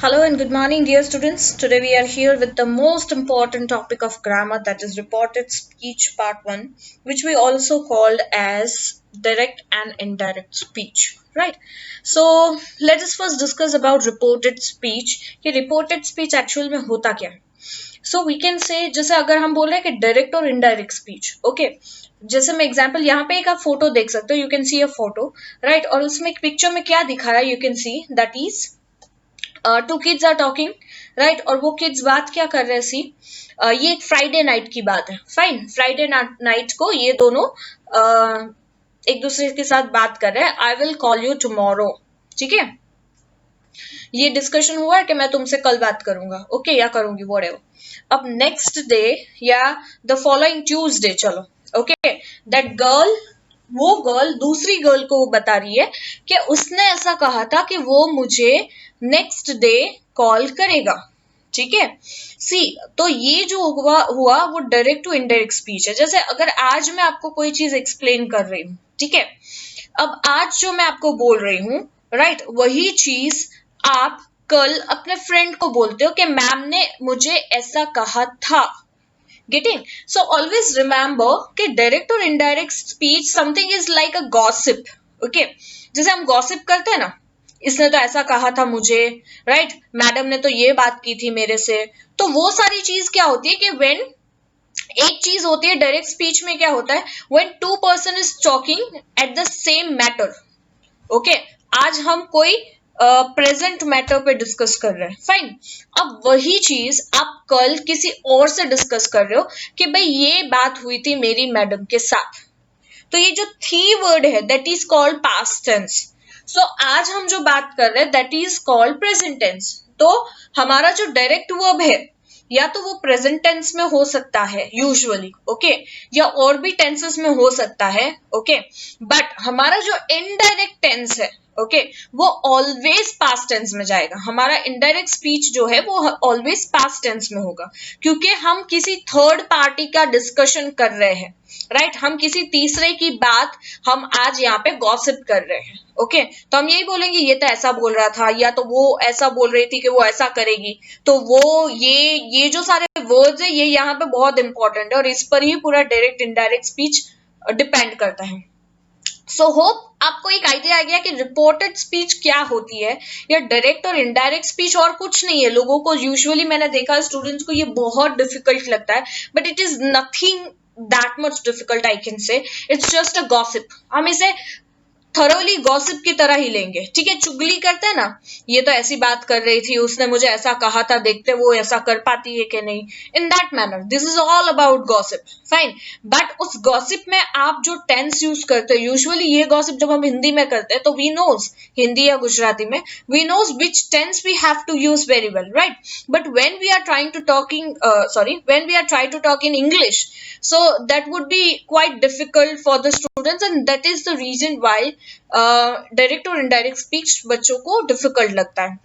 Hello and good morning, dear students. Today we are here with the most important topic of grammar, that is reported speech part 1, which we also called as direct and indirect speech, right? So let us first discuss about reported speech. कि reported speech actually में होता क्या है? So we can say, जैसे अगर हम बोल रहे हैं कि डायरेक्ट और इनडायरेक्ट स्पीच, ओके, जैसे मैं एग्जांपल यहाँ पे एक आप फोटो देख सकते हो, you can see a photo, right, और उसमें एक पिक्चर में क्या दिखा रहा है, you can see that is two kids are talking, right, और वो किड्स बात क्या कर रहे हैं, सी ये एक फ्राइडे नाइट की बात है, फाइन, फ्राइडे नाइट को ये दोनों एक दूसरे के साथ बात कर रहे हैं, I will call you tomorrow, ठीक है, ये डिस्कशन हुआ है कि मैं तुमसे कल बात करूंगा, ओके, या करूंगी व्हाटएवर। अब नेक्स्ट डे या द फॉलोइंग ट्यूसडे, चलो, ओके, दैट गर्ल, वो गर्ल दूसरी गर्ल को बता रही है कि उसने ऐसा कहा था कि वो मुझे नेक्स्ट डे कॉल करेगा, ठीक है। सी, तो ये जो हुआ वो डायरेक्ट टू इनडायरेक्ट स्पीच है। जैसे अगर आज मैं आपको कोई चीज एक्सप्लेन कर रही हूँ, ठीक है, अब आज जो मैं आपको बोल रही हूँ, राइट, वही चीज आप कल अपने फ्रेंड को बोलते हो कि मैम ने मुझे ऐसा कहा था, गेटिंग। सो ऑलवेज रिमेंबर कि डायरेक्ट और indirect speech something is like a gossip, okay, जैसे हम गॉसिप करते हैं ना, इसने तो ऐसा कहा था मुझे, राइट, मैडम ने तो ये बात की थी मेरे से, तो वो सारी चीज क्या होती है कि व्हेन एक चीज होती है डायरेक्ट स्पीच में, क्या होता है, when two person is talking at the same matter, okay, आज हम कोई प्रेजेंट मैटर पे डिस्कस कर रहे हैं, फाइन। अब वही चीज आप कल किसी और से डिस्कस कर रहे हो कि भाई ये बात हुई थी मेरी मैडम के साथ, तो ये जो थी वर्ड है that is called past tense. So आज हम जो बात कर रहे हैं that is called present tense. तो हमारा जो डायरेक्ट वर्ब है, या तो वो प्रेजेंट टेंस में हो सकता है यूजुअली, ओके, या और भी टेंसेस में हो सकता है, ओके, बट हमारा जो इनडायरेक्ट टेंस है, ओके, वो ऑलवेज पास्ट टेंस में जाएगा। हमारा इनडायरेक्ट स्पीच जो है वो ऑलवेज पास्ट टेंस में होगा, क्योंकि हम किसी थर्ड पार्टी का डिस्कशन कर रहे हैं, राइट, हम किसी तीसरे की बात हम आज यहाँ पे गॉसिप कर रहे हैं, ओके, तो हम यही बोलेंगे ये तो ऐसा बोल रहा था, या तो वो ऐसा बोल रही थी कि वो ऐसा करेगी, तो वो ये जो सारे वर्ड्स है ये यहाँ पे बहुत इंपॉर्टेंट है, और इस पर ही पूरा डायरेक्ट इनडायरेक्ट स्पीच डिपेंड करता है। सो होप आपको एक आइडिया आ गया कि रिपोर्टेड स्पीच क्या होती है, या डायरेक्ट और इनडायरेक्ट स्पीच और कुछ नहीं है। लोगों को यूजुअली मैंने देखा स्टूडेंट्स को ये बहुत डिफिकल्ट लगता है, but it is nothing that much difficult, I can say it's just a gossip. हम इसे थरोली गॉसिप की तरह ही लेंगे, ठीक है, चुगली करते हैं ना, ये तो ऐसी बात कर रही थी, उसने मुझे ऐसा कहा था, देखते वो ऐसा कर पाती है कि नहीं, in that manner, this is all about gossip, fine. But उस गॉसिप में आप जो टेंस यूज करते हो, यूजुअली ये गॉसिप जब हम हिंदी में करते हैं तो वी नोज, हिंदी या गुजराती में, we knows which tense we have to use very well, right, but when we are trying to talking when we are trying to talk in English, so that would be quite difficult for the students, and that is the reason why direct और indirect speech बच्चों को difficult लगता है।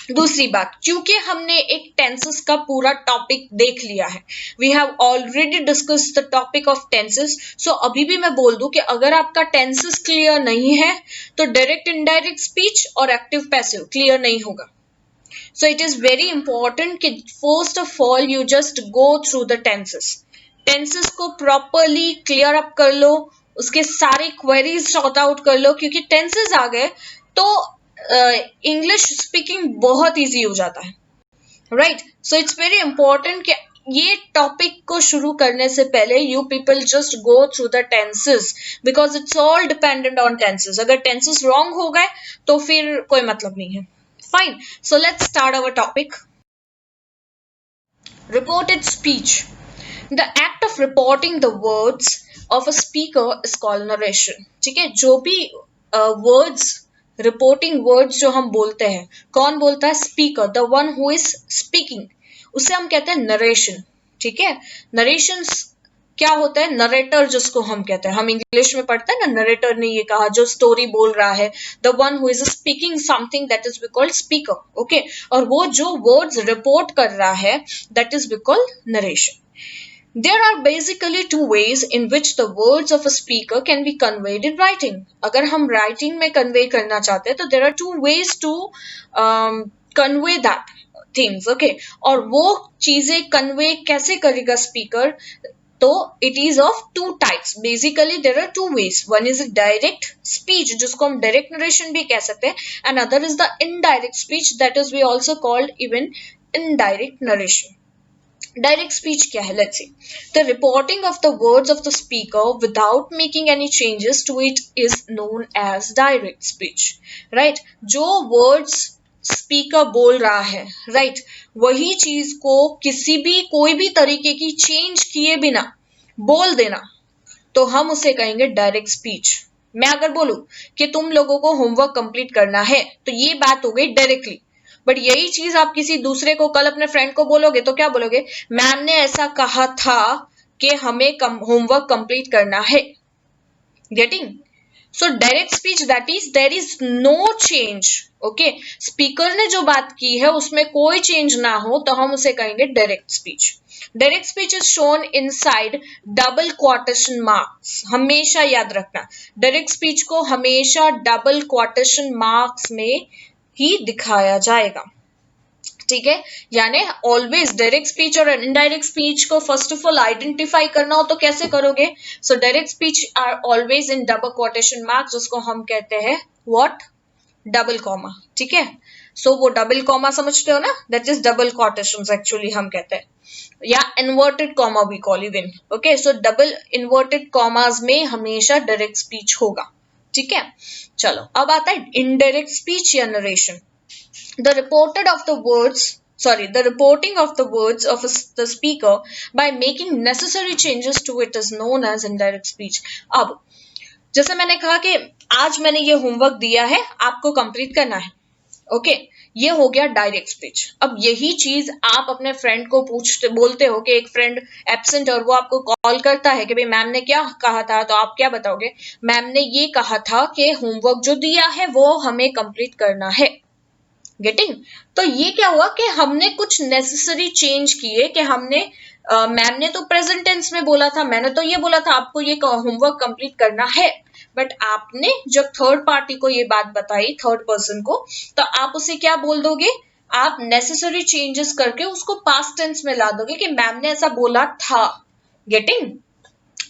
दूसरी बात, क्योंकि हमने एक टेंसेस का पूरा टॉपिक देख लिया है, we have already discuss the topic of tenses, so अभी भी मैं बोल दूं कि अगर आपका टेंसेस क्लियर नहीं है तो डायरेक्ट इनडायरेक्ट स्पीच और एक्टिव पैसिव क्लियर नहीं होगा। So it is very important कि first of all you just go through the tenses, tenses को प्रॉपरली क्लियर अप कर लो, उसके सारे क्वेरीज सॉर्ट आउट कर लो, क्योंकि टेंसेस आ गए तो इंग्लिश स्पीकिंग बहुत इजी हो जाता है, right. So it's very important कि ये टॉपिक को शुरू करने से पहले you people just go through the tenses, because it's all dependent on tenses. अगर टेंसेस रॉन्ग हो गए तो फिर कोई मतलब नहीं है, fine. So let's start our topic, reported speech. The act of reporting the words of a speaker is called narration, ठीक है, जो भी वर्ड्स, रिपोर्टिंग वर्ड्स जो हम बोलते हैं, कौन बोलता है, speaker, the one who is speaking, उसे हम कहते हैं नरेशन, ठीक है। नरेशन क्या होता है, नरेटर जिसको हम कहते हैं, हम इंग्लिश में पढ़ते हैं ना, नरेटर ने ये कहा, जो स्टोरी बोल रहा है, the one who is speaking something that is called speaker, okay, और वो जो वर्ड्स रिपोर्ट कर रहा है that is called narration. There are basically two ways in which the words of a speaker can be conveyed in writing. अगर हम writing में convey करना चाहते हैं तो there are two ways to convey that things, okay. और वो चीजें कन्वे कैसे करेगा स्पीकर? तो it is of two types, basically there are two ways. One is direct speech, जिसको हम डायरेक्ट नरेशन भी कह सकते हैं, and other is the indirect speech, that is we also called even indirect narration. Direct speech क्या है? Let's see. The reporting of the words of the speaker without making any changes to it is known as direct speech. Right? जो words speaker बोल रहा है, right? वही चीज को किसी भी कोई भी तरीके की change किए बिना बोल देना, तो हम उसे कहेंगे डायरेक्ट स्पीच। मैं अगर बोलूं कि तुम लोगों को होमवर्क कंप्लीट करना है, तो ये बात हो गई डायरेक्टली। बट यही चीज आप किसी दूसरे को, कल अपने फ्रेंड को बोलोगे, तो क्या बोलोगे? मैम ने ऐसा कहा था कि हमें होमवर्क कंप्लीट करना है। Getting? So direct speech that is there is no change, okay. Speaker ने जो बात की है उसमें कोई चेंज ना हो, तो हम उसे कहेंगे direct speech. Direct speech is shown inside double quotation marks. हमेशा याद रखना, डायरेक्ट स्पीच को हमेशा डबल क्वाटेशन मार्क्स में ही दिखाया जाएगा, ठीक है। यानी ऑलवेज डायरेक्ट स्पीच और इनडायरेक्ट स्पीच को फर्स्ट ऑफ ऑल आइडेंटिफाई करना हो तो कैसे करोगे? So direct speech are always in double quotation marks, जिसको हम कहते हैं व्हाट? डबल कॉमा, ठीक है। सो वो डबल कॉमा समझते हो ना, that is double quotations actually हम कहते हैं, या inverted comma we call even, okay. So double inverted commas में हमेशा डायरेक्ट स्पीच होगा, ठीक है। चलो अब आता है इनडायरेक्ट स्पीच या narration. The reported of the words, the reporting of the words of the speaker by making necessary changes to it is known as indirect speech. अब जैसे मैंने कहा कि आज मैंने ये होमवर्क दिया है, आपको कंप्लीट करना है, ओके। ये हो गया डायरेक्ट स्पीच। अब यही चीज आप अपने फ्रेंड को पूछते बोलते हो कि एक फ्रेंड एब्सेंट और वो आपको कॉल करता है कि भाई मैम ने क्या कहा था, तो आप क्या बताओगे? मैम ने ये कहा था कि होमवर्क जो दिया है वो हमें कंप्लीट करना है। गेटिंग? तो ये क्या हुआ कि हमने कुछ नेसेसरी चेंज किए कि हमने मैम ने तो प्रेजेंट टेंस में बोला था, मैंने तो ये बोला था आपको ये होमवर्क कंप्लीट करना है, बट आपने जब थर्ड पार्टी को ये बात बताई, थर्ड पर्सन को, तो आप उसे क्या बोल दोगे? आप नेसेसरी चेंजेस करके उसको पास्ट टेंस में ला दोगे कि मैम ने ऐसा बोला था। गेटिंग?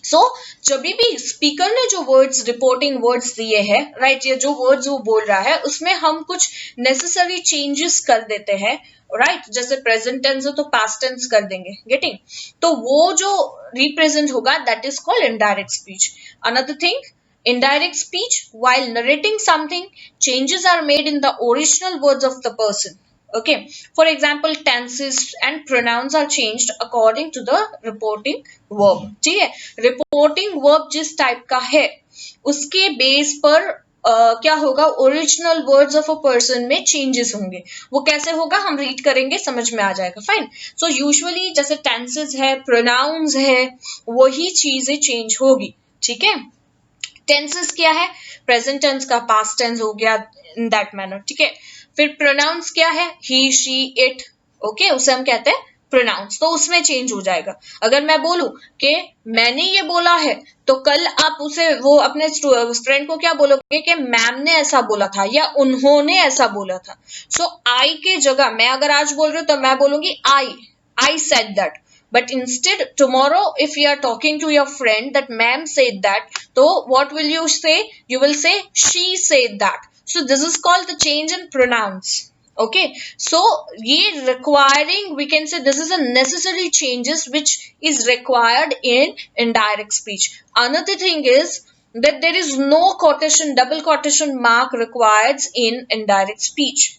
सो जब भी स्पीकर ने जो वर्ड्स, रिपोर्टिंग वर्ड्स दिए हैं, राइट, ये जो वर्ड्स वो बोल रहा है उसमें हम कुछ नेसेसरी चेंजेस कर देते हैं, राइट। जैसे प्रेजेंट टेंस है तो पास्ट टेंस कर देंगे। गेटिंग? तो वो जो रिप्रेजेंट होगा that is called indirect speech. Another thing, indirect speech, while narrating something, changes are made in the original words of the person, okay. For example, tenses and pronouns are changed according to the reporting verb, ठीक है। reporting verb जिस type का है उसके base पर क्या होगा? Original words of a person में चेंजेस होंगे। वो कैसे होगा हम रीड करेंगे, समझ में आ जाएगा। फाइन। सो यूजुअली जैसे टेंसेस है, प्रोनाउंस है, वही चीजें चेंज होगी, ठीक है। टेंसेस क्या है? प्रेजेंट टेंस का पास्ट टेंस हो गया इन दैट मैनर, ठीक है। फिर प्रोनाउंस क्या है? ही, शी, इट, ओके, उसे हम कहते हैं प्रोनाउंस, तो उसमें चेंज हो जाएगा। अगर मैं बोलूं कि मैंने ये बोला है, तो कल आप उसे वो अपने फ्रेंड को क्या बोलोगे कि मैम ने ऐसा बोला था या उन्होंने ऐसा बोला था। सो आई के जगह मैं अगर आज बोल रही हूँ तो मैं बोलूंगी I said that. But instead, tomorrow, if you are talking to your friend that ma'am said that, so what will you say? You will say she said that. So this is called the change in pronouns. Okay. So ye requiring, we can say this is a necessary changes which is required in indirect speech. Another thing is that there is no quotation, double quotation mark required in indirect speech.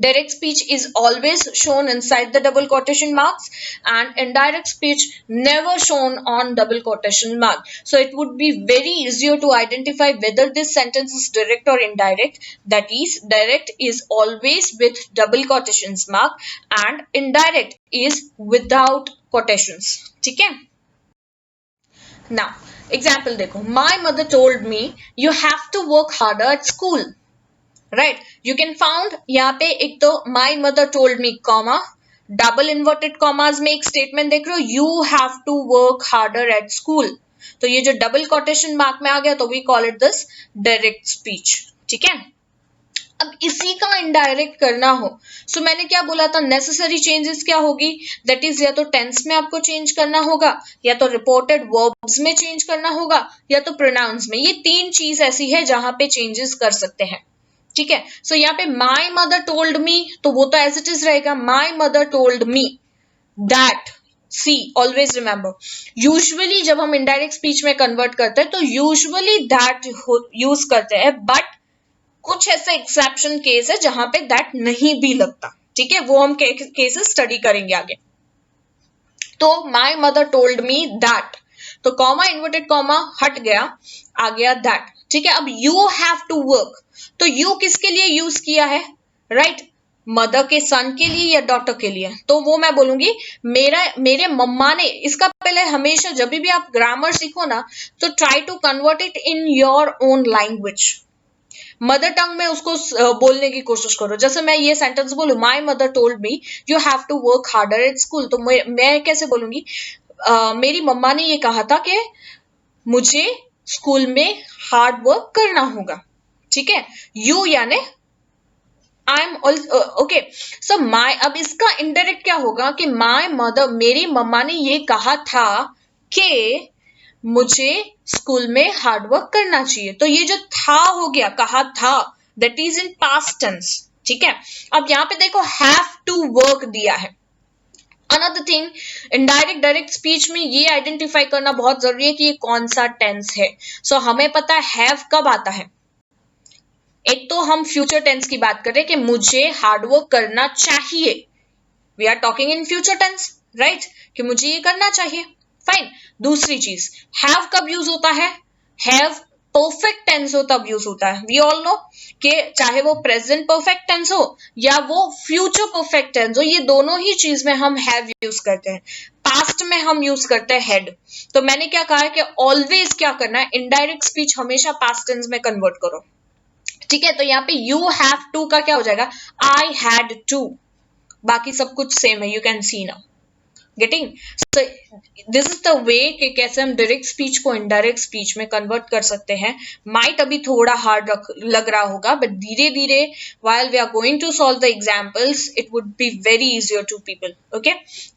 Direct speech is always shown inside the double quotation marks, and indirect speech never shown on double quotation mark. So it would be very easier to identify whether this sentence is direct or indirect. That is, direct is always with double quotations mark and indirect is without quotations. ठीक है? Now, example देखो, my mother told me you have to work harder at school. Right, you can found यहाँ पे एक तो my mother told me comma, double inverted commas में एक statement देख रहे हो, you have to work harder at school. तो ये जो डबल कोटेशन मार्क में आ गया तो we call it this direct speech, ठीक है। अब इसी का इनडायरेक्ट करना हो, सो मैंने क्या बोला था, नेसेसरी चेंजेस क्या होगी, दैट इज या तो टेंस में आपको चेंज करना होगा, या तो रिपोर्टेड वर्ब्स में चेंज करना होगा, या तो प्रोनाउंस में। ये तीन चीज ऐसी है जहां पे चेंजेस कर सकते हैं, ठीक है। सो यहाँ पे माई मदर टोल्ड मी, तो वो तो एज इट इज रहेगा, my mother told me that. See always remember, usually जब हम इनडायरेक्ट स्पीच में कन्वर्ट करते हैं तो यूजुअली दैट यूज करते हैं, बट कुछ ऐसे एक्सेप्शन केस है जहां पे दैट नहीं भी लगता, ठीक है, वो हम केसेस स्टडी करेंगे आगे। तो my mother told me that, तो कॉमा इन्वर्टेड कॉमा हट गया, आ गया दैट, ठीक है। अब यू हैव टू वर्क, तो यू किसके लिए यूज किया है, राइट right? मदर के सन के लिए या डॉटर के लिए, तो वो मैं बोलूंगी मेरे मम्मा ने। इसका पहले हमेशा जब भी आप ग्रामर सीखो ना, तो try to convert it in your own language, mother tongue में उसको बोलने की कोशिश करो। जैसे मैं ये सेंटेंस बोलूं, my mother told me you have to work harder at school, तो मैं कैसे बोलूंगी, मेरी मम्मा ने ये कहा था कि मुझे स्कूल में हार्ड वर्क करना होगा, ठीक है। यू यानी आई एम ओके। सो माई, अब इसका इनडायरेक्ट क्या होगा कि माई मदर, मेरी मम्मा ने ये कहा था कि मुझे स्कूल में हार्डवर्क करना चाहिए, तो ये जो था हो गया, कहा था, that is in past tense, ठीक है। अब यहां पे देखो हैव टू वर्क दिया है। Another thing, indirect direct speech में ये आइडेंटिफाई करना बहुत जरूरी है कि ये कौन सा टेंस है। सो हमें पता है हैव कब आता है, एक तो हम फ्यूचर टेंस की बात कर रहे हैं कि मुझे हार्डवर्क करना चाहिए, we are talking in future tense, right, कि मुझे ये करना चाहिए, फाइन। दूसरी चीज, हैव कब यूज होता है, हैव परफेक्ट टेंस हो तब यूज होता है। वी ऑल नो कि चाहे वो प्रेजेंट परफेक्ट टेंस हो या वो फ्यूचर परफेक्ट टेंस हो, ये दोनों ही चीज में हम हैव यूज करते हैं। पास्ट में हम यूज करते हैं हैड। तो मैंने क्या कहा है कि ऑलवेज क्या करना है, इनडायरेक्ट स्पीच हमेशा पास्ट टेंस में कन्वर्ट करो, ठीक है। तो यहाँ पे यू हैव टू का क्या हो जाएगा, आई हैड टू, बाकी सब कुछ सेम है, you can C now, getting. So this is the way कि कैसे हम डायरेक्ट स्पीच को इनडायरेक्ट स्पीच में कन्वर्ट कर सकते हैं। माइट अभी थोड़ा हार्ड लग रहा होगा, बट धीरे धीरे while we are going to solve the examples it would be very easier to people, okay।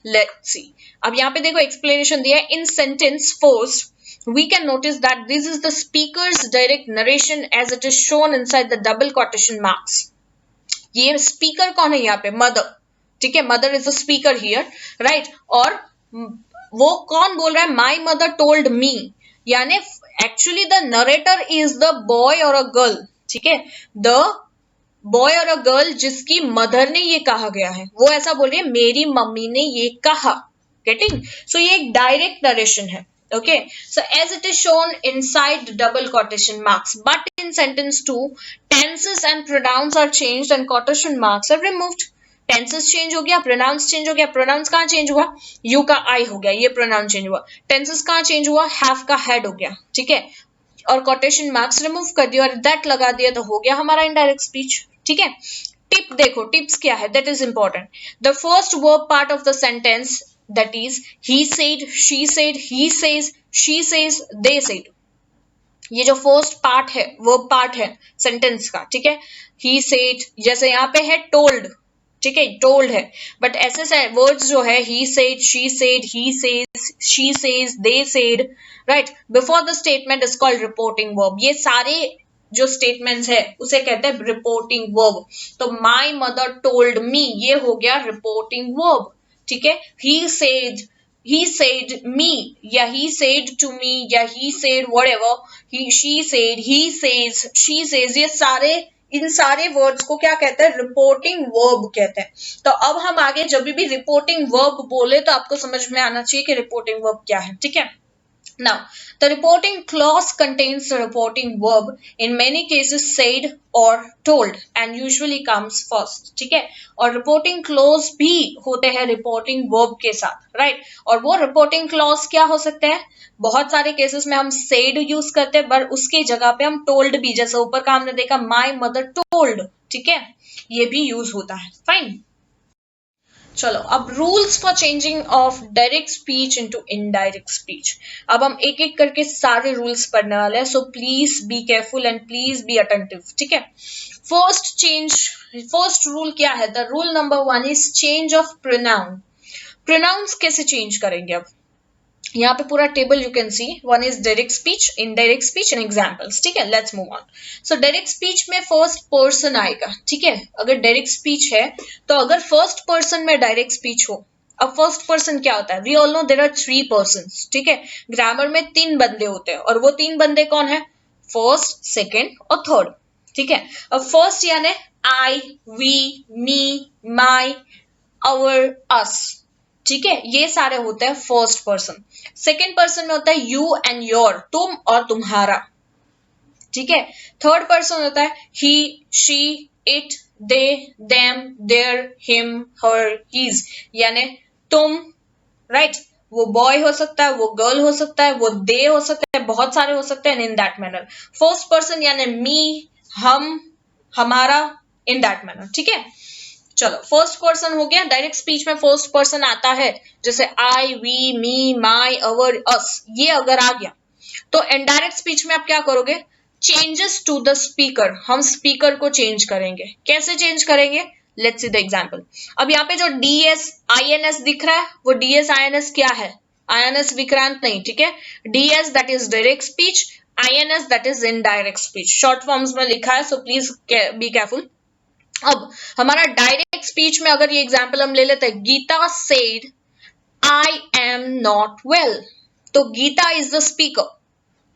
let's see, अब यहाँ पे देखो एक्सप्लेनेशन दिया है, in sentence first we can notice that this is the speaker's direct narration as it is shown inside the double quotation marks। ये speaker कौन है यहाँ पे, मदर, ठीक है, mother is a speaker here, right. और वो कौन बोल रहा है, माई मदर टोल्ड मी, यानी actually the narrator is the boy और अ गर्ल, ठीक है, द बॉय और अ गर्ल जिसकी मदर ने ये कहा गया है, वो ऐसा बोल रही है मेरी मम्मी ने ये कहा, गेटिंग। सो ये एक डायरेक्ट नरेशन है, okay, so as it is shown inside double quotation marks, but in sentence 2 tenses and pronouns are changed and quotation marks are removed। Tenses change हो गया, प्रोनाउंस चेंज हो गया, प्रोनाउंस कहाँ change हुआ, you का आई हो गया, ये प्रोनाउन चेंज हुआ। टेंसेस कहाँ चेंज हुआ, हैव का हैड हो गया, ठीक है, और कोटेशन मार्क्स रिमूव कर दिया और दैट लगा दिया, तो हो गया हमारा इनडायरेक्ट स्पीच, ठीक है। टिप देखो, टिप्स क्या है, that is important. The first verb part of the sentence, that is he said, she said, he says, she says, they said, ये जो फर्स्ट पार्ट है, वर्ब पार्ट है सेंटेंस का, ठीक है। ही सेड, जैसे यहाँ पे है टोल्ड, ठीक है, टोल्ड है, बट ऐसे वर्ड्स जो है, he said, she said, he says, she says, they said, right, before the statement is called reporting verb. ये सारे जो स्टेटमेंट्स है उसे कहते हैं रिपोर्टिंग वर्ब। तो माई मदर टोल्ड मी, ये हो गया रिपोर्टिंग वर्ब, ठीक है। he said me या he said to me या he said whatever, she said, he says, she says, ये सारे, इन सारे वर्ड्स को क्या कहते हैं, रिपोर्टिंग वर्ब कहते हैं। तो अब हम आगे जब भी रिपोर्टिंग वर्ब बोले तो आपको समझ में आना चाहिए कि रिपोर्टिंग वर्ब क्या है, ठीक है। Now, the reporting clause contains the reporting verb, in many cases said or told, and usually comes first, ठीक है। और reporting clause भी होते हैं reporting verb के साथ, right। और वो reporting clause क्या हो सकते हैं, बहुत सारे केसेस में हम said यूज करते हैं, पर उसकी जगह पे हम told भी, जैसे ऊपर का हमने देखा my mother told, ठीक है, ये भी यूज होता है, फाइन। चलो अब rules for changing of direct speech into indirect speech. अब हम एक एक करके सारे रूल्स पढ़ने वाले हैं, so please be careful and please be attentive, ठीक है। फर्स्ट रूल क्या है? The rule number 1 is change of pronoun. Pronouns कैसे चेंज करेंगे? अब यहाँ पे पूरा table you can see, one is direct speech, indirect speech and examples, ठीक है। Let's move on. So direct speech में फर्स्ट पर्सन आएगा, ठीक है। अगर डायरेक्ट स्पीच है तो अगर फर्स्ट पर्सन में डायरेक्ट स्पीच हो, अब फर्स्ट पर्सन क्या होता है? We all know there are three persons, ठीक है। ग्रामर में तीन बंदे होते हैं और वो तीन बंदे कौन है? फर्स्ट, सेकेंड और थर्ड, ठीक है। अब फर्स्ट यानी आई, वी, मी, माई, आवर, अस, ठीक है। ये सारे होते हैं फर्स्ट पर्सन। सेकेंड पर्सन में होता है यू एंड योर, तुम और तुम्हारा, ठीक है। थर्ड पर्सन होता है he, she, it, they, them, their, him, her, his, यानी तुम, राइट। वो बॉय हो सकता है, वो गर्ल हो सकता है, वो दे हो सकता है, बहुत सारे हो सकते हैं in that manner. First person यानी मी, हम, हमारा, इन दैट मैनर, ठीक है। चलो फर्स्ट पर्सन हो गया। डायरेक्ट स्पीच में फर्स्ट पर्सन आता है, जैसे आई, वी, मी, माई, अवर, अस, ये अगर आ गया तो इनडायरेक्ट स्पीच में आप क्या करोगे? चेंजेस टू द स्पीकर, हम स्पीकर को चेंज करेंगे। कैसे चेंज करेंगे? Let's see the example. अब यहाँ पे जो डीएस आईएनएस दिख रहा है, वो डीएस आईएनएस क्या है? आईएनएस विक्रांत नहीं, ठीक है। DS that is direct speech, INS that is indirect speech, short forms में लिखा है, सो प्लीज बी केयरफुल। अब हमारा डायरेक्ट स्पीच में अगर ये एग्जांपल हम ले लेते हैं, Geeta said I am not well, तो गीता इज द स्पीकर,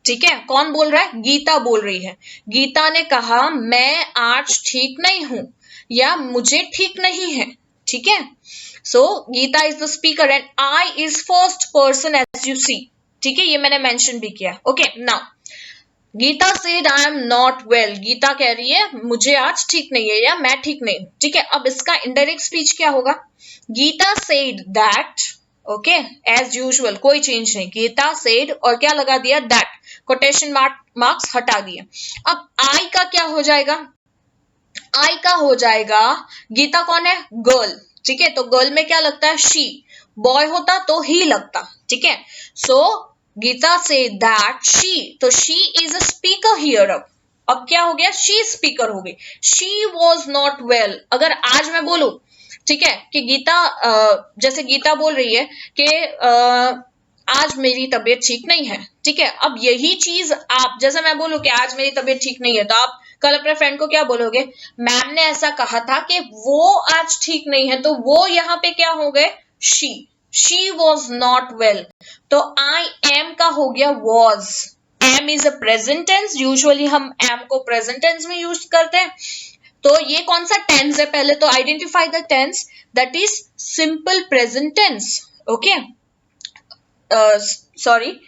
ठीक है। कौन बोल रहा है? गीता बोल रही है। गीता ने कहा मैं आज ठीक नहीं हूं या मुझे ठीक नहीं है, ठीक है। So Gita is the speaker and I is first person as you see, ठीक है। ये मैंने मेंशन भी किया, okay. Now Gita said I am not well, Gita कह रही है मुझे आज ठीक नहीं है या मैं ठीक नहीं हूं, ठीक है। अब इसका इनडायरेक्ट स्पीच क्या होगा? Gita said that, okay, as usual, कोई चेंज नहीं। गीता सेड और क्या लगा दिया? दैट, कोटेशन मार्क्स हटा दिए। अब आई का क्या हो जाएगा? आई का हो जाएगा, गीता कौन है? गर्ल, ठीक है। तो गर्ल में क्या लगता है? शी। बॉय होता तो ही लगता, ठीक है। So Gita say that she, तो she is a speaker here. अब क्या हो गया? शी स्पीकर हो गई। शी वॉज नॉट वेल, अगर आज मैं बोलूं, ठीक है, कि गीता जैसे गीता बोल रही है कि आज मेरी तबीयत ठीक नहीं है, ठीक है। अब यही चीज आप, जैसे मैं बोलूं कि आज मेरी तबीयत ठीक नहीं है, तो आप कल अपने फ्रेंड को क्या बोलोगे? मैम ने ऐसा कहा था कि वो आज ठीक नहीं है, तो वो यहाँ पे क्या हो गए? She was not well. तो आई एम का हो गया was. Am is a present tense, usually हम एम को प्रेजेंट टेंस में यूज करते हैं। तो ये कौन सा टेंस है? पहले तो identify the tense, that is simple present tense, okay. Sorry,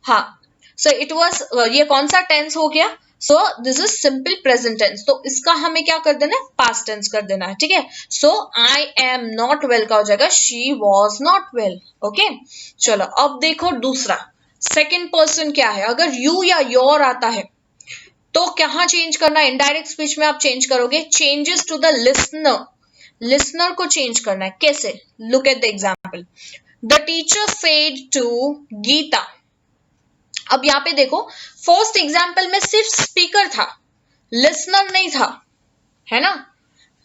हाँ, सो इट वॉज, ये कौन सा टेंस हो गया? So this is simple present tense, तो इसका हमें क्या कर देना है? पास्ट टेंस कर देना है, ठीक है। सो आई एम नॉट वेल का हो जाएगा she was not well, okay. चलो अब देखो दूसरा, सेकेंड पर्सन क्या है? अगर यू या योर आता है तो कहाँ चेंज करना है? इनडायरेक्ट स्पीच में आप चेंज करोगे, changes to the listener, listener को चेंज करना है। कैसे? Look at the example. The teacher said to Gita. अब यहाँ पे देखो, फर्स्ट एग्जाम्पल में सिर्फ स्पीकर था, लिसनर नहीं था, है ना।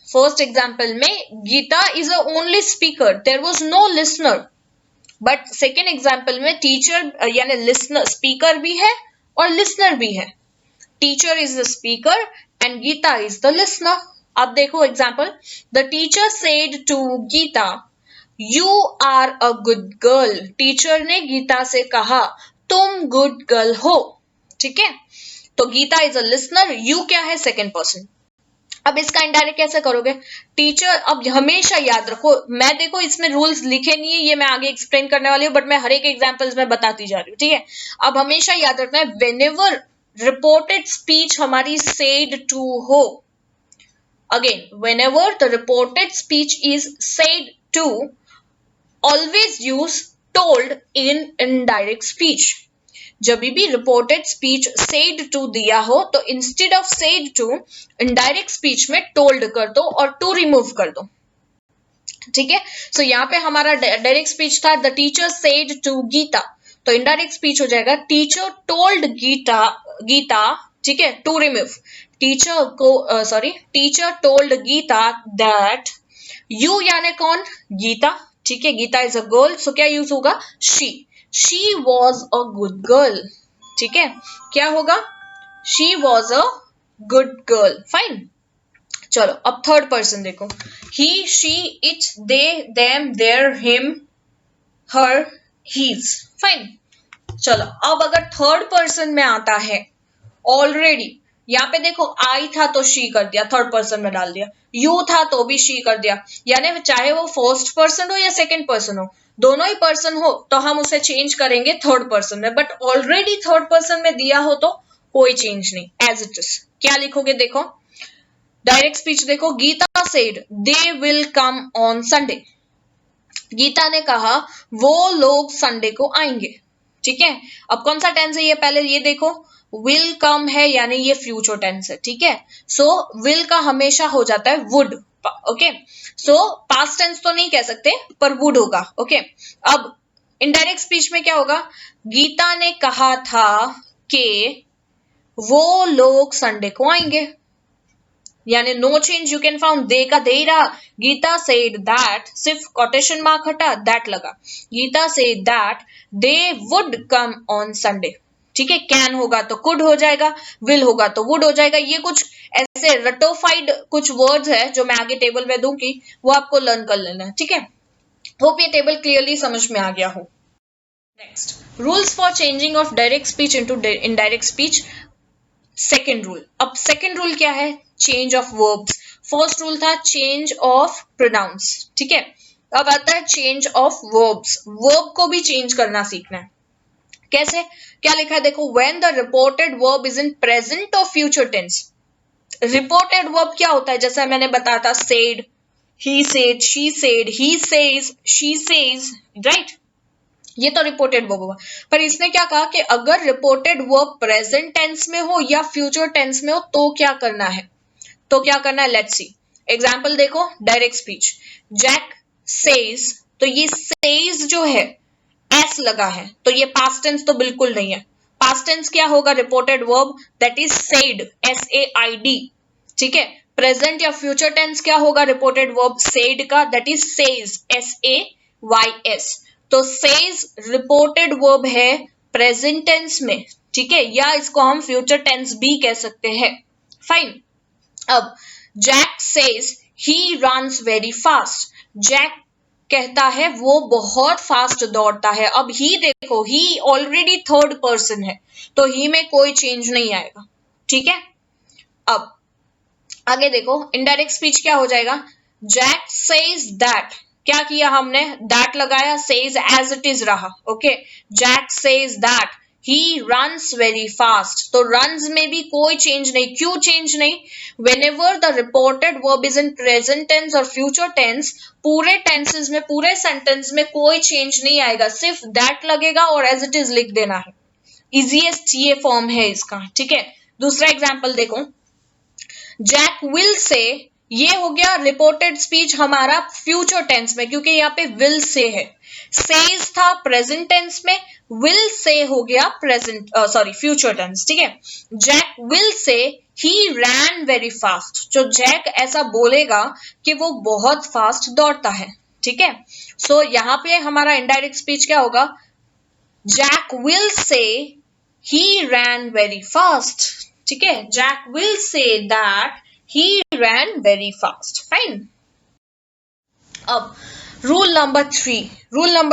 फर्स्ट एग्जाम्पल में Gita is a only speaker, there was no listener. But second example में टीचर यानी लिसनर, स्पीकर भी है और लिसनर भी है। Teacher is the speaker and Gita is the listener. अब देखो example, the teacher said to Gita you are a good girl. Teacher ने गीता से कहा तुम गुड गर्ल हो, ठीक है। तो Gita is a listener, you क्या है? Second person. अब इसका इनडायरेक्ट कैसे करोगे? टीचर, अब हमेशा याद रखो, मैं देखो इसमें रूल्स लिखे नहीं है, ये मैं आगे एक्सप्लेन करने वाली हूँ, बट मैं हर एक एग्जाम्पल्स में बताती जा रही हूँ, ठीक है। अब हमेशा याद रखना है, व्हेनेवर रिपोर्टेड स्पीच हमारी सेड टू हो, again whenever the reported speech is said to, always use told in indirect speech. जब भी रिपोर्टेड स्पीच सेड टू दिया हो तो instead of said to indirect speech में टोल्ड कर दो और टू रिमूव कर दो, ठीक है। सो यहाँ पे हमारा डायरेक्ट स्पीच था the teacher said to Gita, तो इनडायरेक्ट स्पीच हो जाएगा टीचर टोल्ड गीता, गीता, ठीक है, टू रिमूव, टीचर को sorry teacher told Gita that you, यानी कौन, गीता, ठीक है, Gita is a girl, so क्या यूज होगा, she was a good girl, ठीक है, क्या होगा, she was a good girl, fine. चलो अब थर्ड पर्सन देखो, he she it they them their him her his, fine. चलो अब अगर थर्ड पर्सन में आता है, ऑलरेडी यहाँ पे देखो आई था तो शी कर दिया, थर्ड पर्सन में डाल दिया, यू था तो भी शी कर दिया, यानी चाहे वो फर्स्ट पर्सन हो या सेकंड पर्सन हो, दोनों ही पर्सन हो तो हम उसे चेंज करेंगे थर्ड पर्सन में, बट ऑलरेडी थर्ड पर्सन में दिया हो तो कोई चेंज नहीं, एज इट इज। क्या लिखोगे देखो, डायरेक्ट स्पीच देखो, Gita said they will come on Sunday, Gita ने कहा वो लोग संडे को आएंगे, ठीक है। अब कौन सा टेंस है ये, पहले ये देखो, विल कम है यानी ये फ्यूचर टेंस है, ठीक है। सो विल का हमेशा हो जाता है would, okay. So past tense तो नहीं कह सकते पर वुड होगा, ओके। अब इनडायरेक्ट स्पीच में क्या होगा, गीता ने कहा था कि वो लोग संडे को आएंगे, यानी no change you can found, they का दे रहा, गीता सेड दैट, सिर्फ कोटेशन मार्क हटा, दैट लगा, Gita said that they would come on Sunday, ठीक है। कैन होगा तो कुड हो जाएगा, विल होगा तो वुड हो जाएगा, ये कुछ ऐसे रटोफाइड कुछ वर्ड्स है जो मैं आगे टेबल में दूंगी, वो आपको लर्न कर लेना है, ठीक है। होप ये टेबल क्लियरली समझ में आ गया हो। Next, rules for changing of direct speech into indirect speech, second rule. अब सेकेंड रूल क्या है, change of verbs, first rule था चेंज ऑफ प्रोनाउंस, ठीक है। अब आता है चेंज ऑफ वर्ब्स, वर्ब को भी चेंज करना सीखना है, कैसे, क्या लिखा है देखो, when the reported verb is in present और फ्यूचर टेंस, रिपोर्टेड वर्ब क्या होता है, जैसा मैंने बताया था, said, he said, he says, she says, right, ये तो रिपोर्टेड वर्ब हुआ। पर इसने क्या कहा कि अगर रिपोर्टेड वर्ब प्रेजेंट टेंस में हो या फ्यूचर टेंस में हो तो क्या करना है, तो क्या करना है, लेट्स सी एग्जांपल देखो, डायरेक्ट स्पीच, जैक सेज, तो ये सेज जो है एस लगा है, तो ये पास्ट टेंस तो बिल्कुल नहीं है, पास्ट टेंस क्या होगा, reported verb that is said, SAID, ठीक है। प्रेजेंट या फ्यूचर टेंस क्या होगा, रिपोर्टेड वर्ब सेड का, दैट इज सेज, SAYS, तो सेज रिपोर्टेड वर्ब है प्रेजेंट टेंस में, ठीक है, या इसको हम फ्यूचर टेंस भी कह सकते हैं, फाइन। अब Jack says he runs very fast, Jack कहता है वो बहुत फास्ट दौड़ता है, अब ही देखो, ही ऑलरेडी थर्ड पर्सन है तो ही में कोई चेंज नहीं आएगा, ठीक है। अब आगे देखो, इनडायरेक्ट स्पीच क्या हो जाएगा, जैक सेज दैट, क्या किया हमने, दैट लगाया, सेज एज इट इज रहा, okay, Jack says that he runs very fast, तो रन्स में भी कोई चेंज नहीं, क्यों चेंज नहीं, whenever the reported verb is in present tense और future tense, पूरे टेंसेस में, पूरे सेंटेंस में कोई चेंज नहीं आएगा, सिर्फ दैट लगेगा और एज इट इज लिख देना है, इजीएस्ट ये फॉर्म है इसका, ठीक है। दूसरा एग्जांपल देखो, जैक विल से, ये हो गया रिपोर्टेड स्पीच हमारा फ्यूचर टेंस में, क्योंकि यहाँ पे विल से है, सेज था प्रेजेंट टेंस में, विल से हो गया प्रेजेंट सॉरी फ्यूचर टेंस, ठीक है। Jack will say he ran very fast, जो जैक ऐसा बोलेगा कि वो बहुत फास्ट दौड़ता है, ठीक है। सो यहाँ पे हमारा इनडायरेक्ट स्पीच क्या होगा, Jack will say he ran very fast, ठीक है, Jack will say that he ran very fast, fine. अब रूल नंबर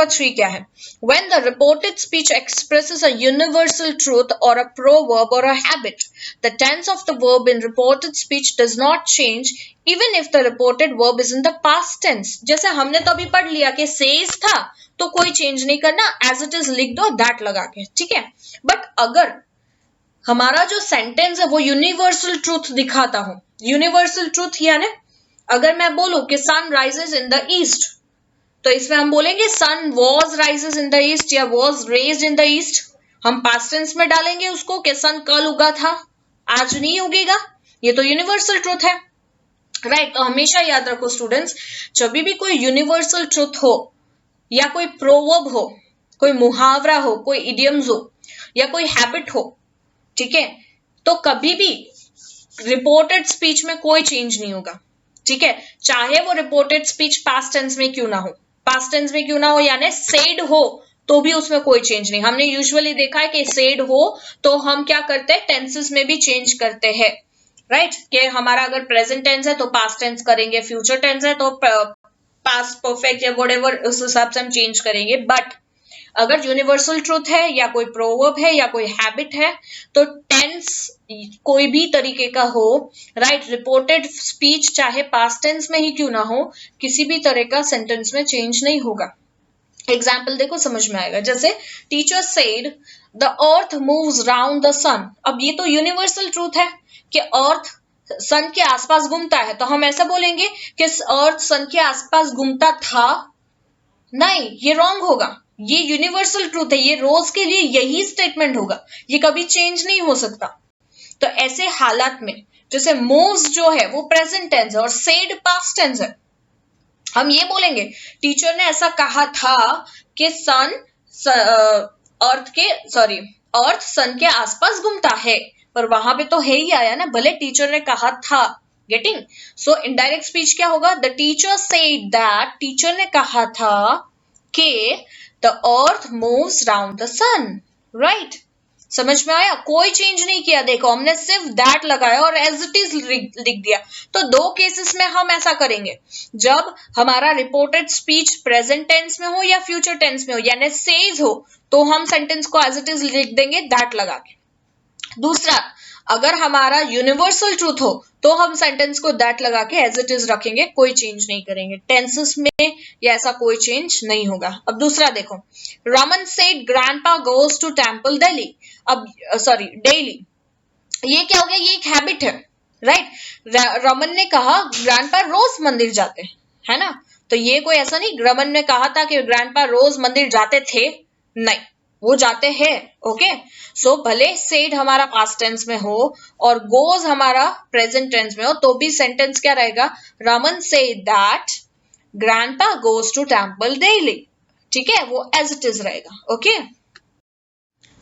थ्री क्या है, when the reported speech expresses a universal truth or a proverb or a habit, the tense of the verb in reported speech does not change even if the reported verb is in the past tense, जैसे हमने तो अभी पढ़ लिया कि says था तो कोई चेंज नहीं करना, as it is लिख दो दैट लगा के, ठीक है। बट अगर हमारा जो सेंटेंस है वो यूनिवर्सल ट्रूथ दिखाता हो, यूनिवर्सल ट्रूथ यानी अगर मैं बोलूं कि sun rises in the east, तो इसमें हम बोलेंगे sun was rises in the east या was raised in the east, हम पास्ट टेंस में डालेंगे उसको कि सन कल उगा था, आज नहीं उगेगा, ये तो यूनिवर्सल ट्रूथ है। राइट। तो हमेशा याद रखो स्टूडेंट्स, जब भी कोई यूनिवर्सल ट्रुथ हो या कोई प्रोवर्ब हो, कोई मुहावरा हो, कोई इडियम्स हो या कोई हैबिट हो, ठीक है, तो कभी भी रिपोर्टेड स्पीच में कोई चेंज नहीं होगा। ठीक है, चाहे वो रिपोर्टेड स्पीच पास्ट टेंस में क्यों ना हो, पास्ट टेंस में क्यों ना हो, यानी सेड हो तो भी उसमें कोई चेंज नहीं। हमने यूजुअली देखा है कि सेड हो तो हम क्या करते हैं, टेंसेस में भी चेंज करते हैं। राइट, कि हमारा अगर प्रेजेंट टेंस है तो पास्ट टेंस करेंगे, फ्यूचर टेंस है तो पास्ट परफेक्ट या व्हाटएवर उस हिसाब से हम चेंज करेंगे। बट अगर यूनिवर्सल ट्रूथ है या कोई प्रोवर्ब है या कोई हैबिट है तो टेंस कोई भी तरीके का हो, राइट, रिपोर्टेड स्पीच चाहे पास्ट टेंस में ही क्यों ना हो, किसी भी तरह का सेंटेंस में चेंज नहीं होगा। एग्जाम्पल देखो समझ में आएगा, जैसे teacher said the earth moves round the sun. अब ये तो यूनिवर्सल ट्रूथ है कि अर्थ सन के आसपास घूमता है, तो हम ऐसा बोलेंगे कि अर्थ सन के आसपास घूमता था? नहीं, ये रॉन्ग होगा। ये यूनिवर्सल ट्रूथ है, ये रोज के लिए यही स्टेटमेंट होगा, ये कभी चेंज नहीं हो सकता। तो ऐसे हालात में जैसे मूव्स जो है वो प्रेजेंट टेंस है और सेड पास्ट टेंस है, हम ये बोलेंगे टीचर ने ऐसा कहा था कि सन अर्थ के सॉरी अर्थ सन के आसपास घूमता है, पर वहां पे तो है ही आया ना, भले टीचर ने कहा था। गेटिंग? सो इनडायरेक्ट स्पीच क्या होगा, the teacher said that, teacher ने कहा था कि the earth moves round the sun. Right, समझ में आया? कोई चेंज नहीं किया, देखो हमने सिर्फ दैट लगाया और एज इट इज लिख दिया। तो दो केसेस में हम ऐसा करेंगे, जब हमारा रिपोर्टेड स्पीच प्रेजेंट टेंस में हो या फ्यूचर टेंस में हो, यानी सेज हो, तो हम सेंटेंस को एज इट इज लिख देंगे दैट लगा के। दूसरा, अगर हमारा यूनिवर्सल ट्रूथ हो तो हम सेंटेंस को दैट लगा के एज इट इज रखेंगे, कोई चेंज नहीं करेंगे टेंसेस में, या ऐसा कोई चेंज नहीं होगा। अब दूसरा देखो, Raman said grandpa goes to temple daily. अब सॉरी डेली, ये क्या हो गया, ये एक हैबिट है। राइट, रमन ने कहा ग्रैंडपा रोज मंदिर जाते हैं, है ना? तो ये कोई ऐसा नहीं रमन ने कहा था कि ग्रैंडपा रोज मंदिर जाते थे, नहीं, वो जाते हैं। ओके, सो भले सेड हमारा पास्ट टेंस में हो और गोज हमारा प्रेजेंट टेंस में हो, तो भी सेंटेंस क्या रहेगा, Raman said that grandpa goes to temple daily. ठीक है, वो एज इट इज रहेगा। ओके,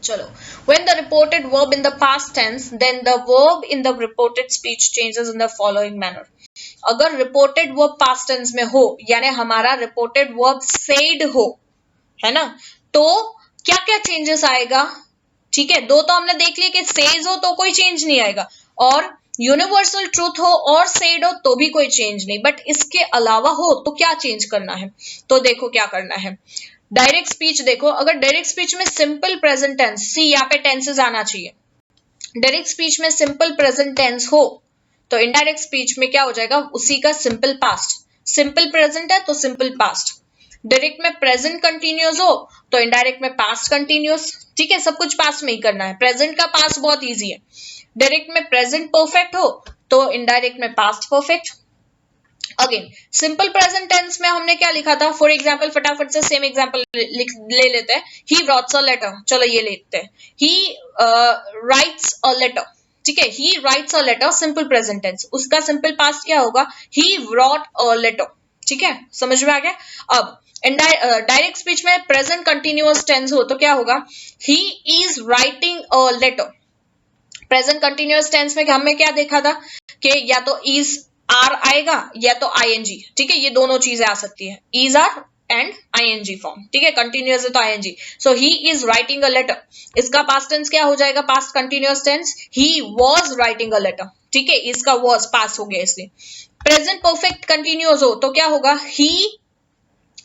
चलो, when the reported verb in the past tense, then the verb in the reported speech changes in the following manner. अगर reported verb past tense में हो, यानी हमारा reported verb said हो, है ना, तो क्या क्या चेंजेस आएगा? ठीक है, दो तो हमने देख लिया कि सेज हो तो कोई चेंज नहीं आएगा, और यूनिवर्सल ट्रूथ हो और सेड हो तो भी कोई चेंज नहीं, बट इसके अलावा हो तो क्या चेंज करना है? तो देखो क्या करना है। डायरेक्ट स्पीच देखो, अगर डायरेक्ट स्पीच में सिंपल प्रेजेंट टेंस, सी यहाँ पे टेंसेस आना चाहिए, डायरेक्ट स्पीच में सिंपल प्रेजेंट टेंस हो तो इनडायरेक्ट स्पीच में क्या हो जाएगा, उसी का सिंपल पास्ट। सिंपल प्रेजेंट है तो सिंपल पास्ट, डायरेक्ट में प्रेजेंट कंटिन्यूअस हो तो इनडायरेक्ट में पास्ट कंटिन्यूअस। ठीक है, सब कुछ पास्ट में ही करना है, प्रेजेंट का पास्ट बहुत इजी है। डायरेक्ट में प्रेजेंट परफेक्ट हो तो इनडायरेक्ट में past perfect. Again simple present tense में हमने क्या लिखा था, फॉर एग्जाम्पल फटाफट से सेम एग्जाम्पल ले लेते हैं, ही रॉट्स अ लेटर, चलो ये लेते हैं, ही राइट्स अ लेटर। ठीक है, he writes a letter simple present tense, उसका सिंपल पास्ट क्या होगा, ही रॉट अ लेटर। ठीक है, समझ में आ गया? अब डायरेक्ट स्पीच में प्रेजेंट कंटिन्यूअस टेंस हो तो क्या होगा, he is writing a letter. Present continuous tense में हमने क्या देखा था कि या तो इज आर आएगा या तो आईएनजी। ठीक है, ये दोनों चीजें आ सकती है, is are and ING form. ठीक है, कंटिन्यूअस है तो ING. So he is writing a letter, इसका पास्ट टेंस क्या हो जाएगा, past continuous tense, he was writing a letter. ठीक है, इसका वाज पास हो गया इसलिए। प्रेजेंट परफेक्ट कंटिन्यूअस हो तो क्या होगा, he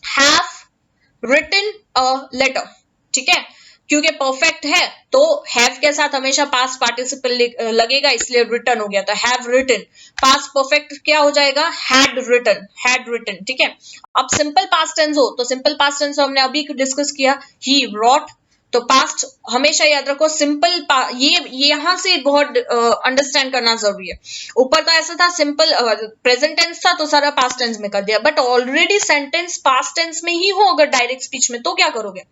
have written a letter. ठीक है, क्योंकि परफेक्ट है तो हैव के साथ हमेशा पास्ट पार्टिसिपल लगेगा, इसलिए रिटन हो गया, तो हैव रिटन। पास्ट परफेक्ट क्या हो जाएगा, हैड रिटन, हैड रिटन। ठीक है, अब सिंपल पास्ट टेंस हो तो सिंपल पास्ट टेंस हमने अभी डिस्कस किया, ही रॉट, तो पास्ट हमेशा याद रखो सिंपल, ये यहां से बहुत अंडरस्टैंड करना जरूरी है। ऊपर तो ऐसा था सिंपल प्रेजेंट टेंस था तो सारा पास्ट टेंस में कर दिया, but already sentence past tense में ही हो अगर डायरेक्ट स्पीच में, तो क्या करोगे?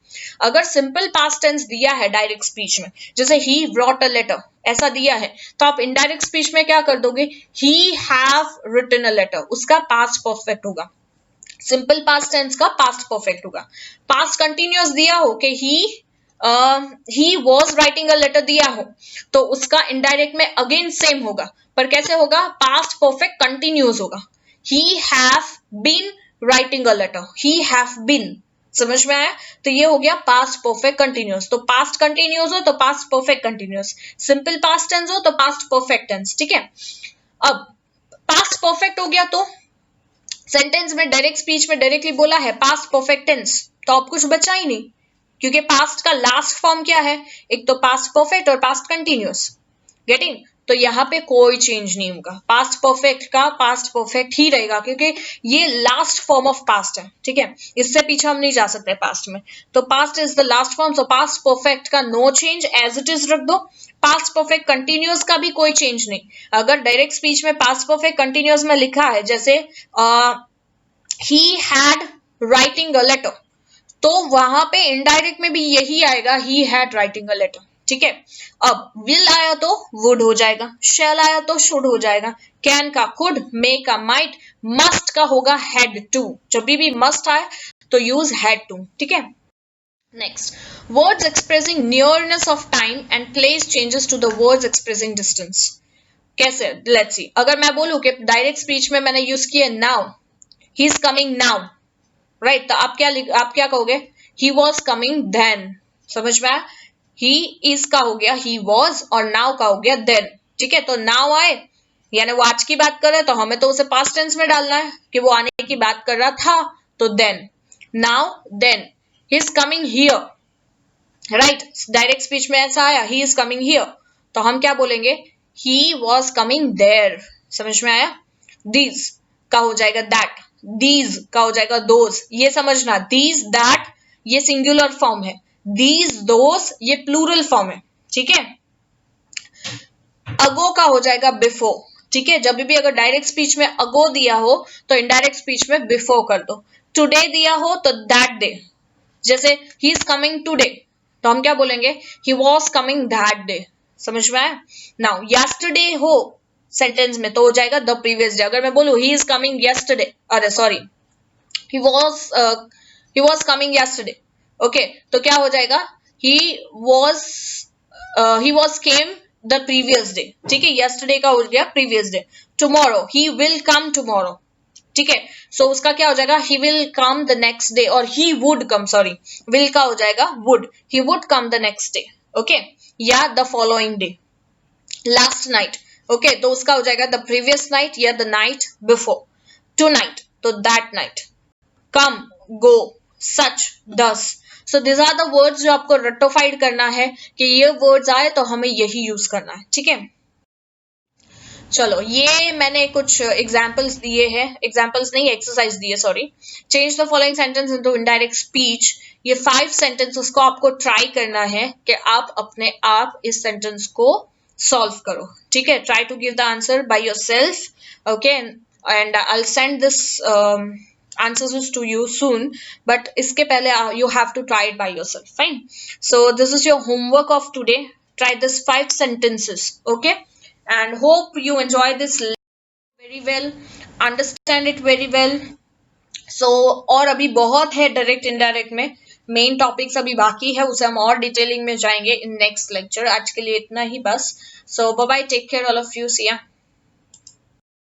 अगर सिंपल पास्ट टेंस दिया है डायरेक्ट स्पीच में, जैसे ही ब्रॉट अ लेटर ऐसा दिया है, तो आप इनडायरेक्ट स्पीच में क्या कर दोगे? He have written a letter, उसका पास्ट परफेक्ट होगा। सिंपल पास्ट टेंस का पास्ट परफेक्ट होगा। पास्ट कंटिन्यूअस दिया हो कि he was writing a letter दिया हो, तो उसका इनडायरेक्ट में अगेन सेम होगा, पर कैसे होगा? पास्ट परफेक्ट कंटिन्यूअस होगा। He have been writing a letter, he have been, समझ में आया? तो ये हो गया पास्ट परफेक्ट कंटिन्यूअस। तो पास्ट कंटिन्यूअस हो तो past perfect continuous, simple past tense हो तो पास्ट परफेक्ट टेंस, ठीक है। अब पास्ट परफेक्ट हो गया तो सेंटेंस में डायरेक्ट स्पीच में डायरेक्टली बोला है पास्ट परफेक्ट टेंस, तो अब कुछ बचा ही नहीं, क्योंकि पास्ट का लास्ट फॉर्म क्या है? एक तो पास्ट परफेक्ट और पास्ट कंटिन्यूअस, गेटिंग? तो यहाँ पे कोई चेंज नहीं होगा, पास्ट परफेक्ट का पास्ट परफेक्ट ही रहेगा, क्योंकि ये लास्ट फॉर्म ऑफ पास्ट है, ठीक है, इससे पीछे हम नहीं जा सकते पास्ट में। तो past is the last form, so past perfect का no change, as it is रख दो। पास्ट परफेक्ट कंटिन्यूअस का भी कोई चेंज नहीं। अगर डायरेक्ट स्पीच में पास्ट परफेक्ट कंटिन्यूअस में लिखा है, जैसे he had writing a letter, तो वहां पे इनडायरेक्ट में भी यही आएगा, he had writing a letter, ठीक है। अब विल आया तो वुड हो जाएगा, शैल आया तो शुड हो जाएगा, कैन का कुड, मे का माइट, मस्ट का होगा हैड टू, जब भी मस्ट आए तो यूज हैड टू, ठीक है। Next, words expressing nearness of time and place changes to the words expressing distance. कैसे? लेट्स सी, अगर मैं बोलूं कि डायरेक्ट स्पीच में मैंने यूज किया now, he is coming now, right, तो आप क्या कहोगे? ही वॉज कमिंग देन, समझ में आया? ही इज का हो गया ही वॉज, और नाउ का हो गया देन, ठीक है। तो नाउ आए यानी वो आज की बात कर रहे हैं, तो हमें तो उसे पास्ट टेंस में डालना है कि वो आने की बात कर रहा था, तो then, now then, he is coming here, right, direct speech में ऐसा आया, ही इज कमिंग हियर, तो हम क्या बोलेंगे? ही वॉज कमिंग देयर, समझ में आया? दीज का हो जाएगा दैट, दीज का हो जाएगा दोज, ये समझना, दीज दैट ये सिंगुलर फॉर्म है, दीज दोज ये प्लूरल फॉर्म है, ठीक है। अगो का हो जाएगा बिफोर, ठीक है, जब भी अगर डायरेक्ट स्पीच में अगो दिया हो तो इनडायरेक्ट स्पीच में बिफोर कर दो। टुडे दिया हो तो दैट डे, जैसे ही इज कमिंग टुडे, तो हम क्या बोलेंगे? He was coming that day, समझ में आया? नाउ यस्टरडे हो सेंटेंस में तो हो जाएगा द प्रीवियस डे। अगर मैं बोलूं ही इज कमिंग यस्टरडे, अरे sorry, he was uh, he was coming yesterday, okay, तो क्या हो जाएगा? was he was came the previous day, ठीक है, yesterday का हो गया previous day। tomorrow he will come tomorrow, ठीक है, सो उसका क्या हो जाएगा? he will come the next day, और he would come, sorry, will का हो जाएगा would, he would come the next day, okay, या the following day। Last night, okay, तो उसका हो जाएगा द प्रीवियस नाइट या the night before. Tonight तो that night, come, go, such, thus. So this are the words जो आपको rectified करना है कि ये वर्ड्स आए तो हमें यही यूज करना है, ठीक है। चलो, ये मैंने कुछ एग्जाम्पल्स दिए हैं, एग्जाम्पल्स नहीं, एक्सरसाइज दिए, sorry. Change the following sentence into indirect speech, ये 5 सेंटेंसेस को आपको ट्राई करना है कि आप अपने आप इस सेंटेंस को सॉल्व करो, ठीक है। Try to give the answer by yourself, okay, and I will send this answers to you soon, but इसके पहले you have to try it by yourself, fine? So this is your homework of today. Try this 5 sentences, okay, and hope you enjoy this very well, understand it very well. So और अभी बहुत है direct indirect में, main topics अभी बाकी है, उसे हम और डिटेलिंग में जाएंगे इन नेक्स्ट लेक्चर। आज के लिए इतना ही बस। So bye bye, take care all of you, see ya.